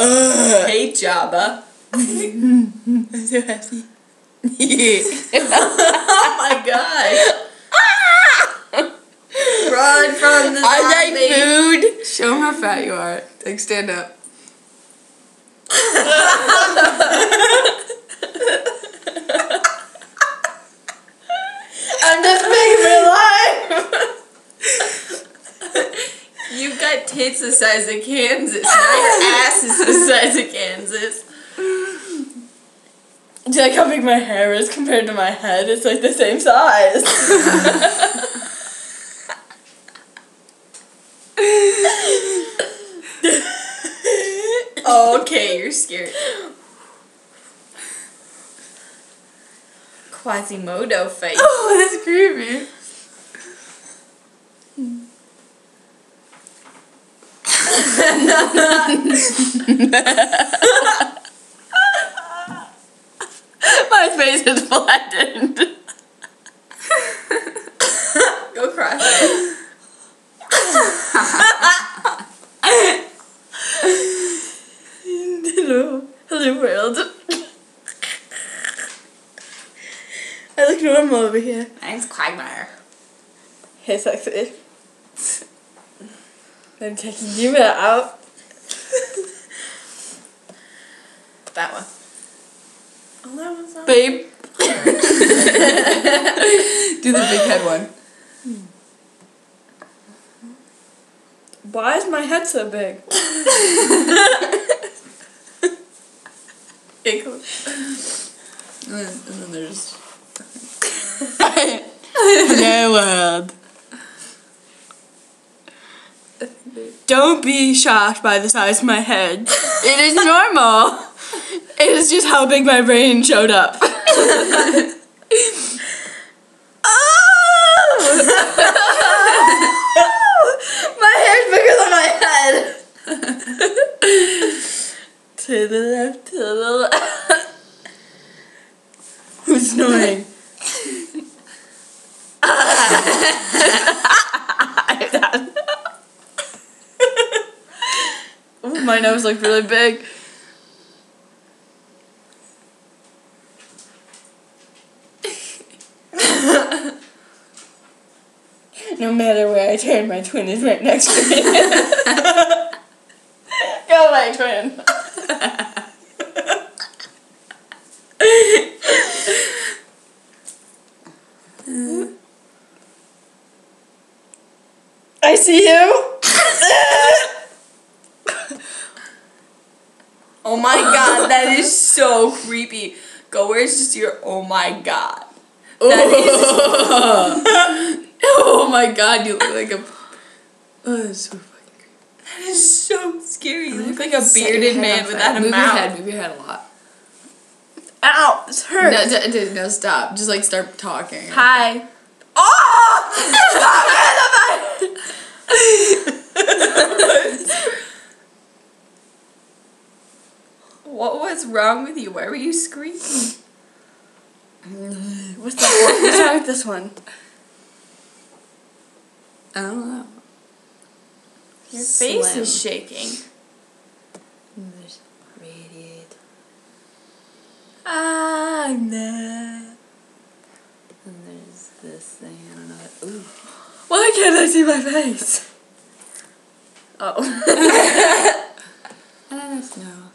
Hey, Jabba. I'm so happy. Oh my god. Run from the I zombie. like food. Show 'em how fat you are. Like, stand up. I'm just making me laugh. You've got tits the size of Kansas. Now your ass is the size of Kansas. Do you like how big my hair is compared to my head? It's like the same size. Oh, okay, you're scared. Quasimodo face. Oh, that's creepy. My face is flattened. Go cross it. Hello world. I look normal over here. My name's Quagmire. Hey, sexy. I'm taking you out. That one. Oh, that one's not. Babe. Do the big head one. Why is my head so big? And then there's... Hello world. Don't be shocked by the size of my head. It is normal. It is just how big my brain showed up. My hair's bigger than my head. To the left, to the left. Who's snoring? Ooh, my nose looked really big. No matter where I turn, my twin is right next to me. Go, my twin. I see you. Oh my god, that is so creepy. Go, where's just your oh my god? That is... Oh my god, you look like a... Oh, that's so fucking creepy. That is so scary. You look like a bearded man without a Move mouth. Move your head a lot. Ow, this hurts. No, stop. Just like start talking. Hi. Oh! What was wrong with you? Why were you screaming? What's that one? What's wrong with this one? I don't know. Your face Slim. is shaking. There's radiate. I'm there. And there's this thing, I don't know. Ooh. Why can't I see my face? Oh. I don't know.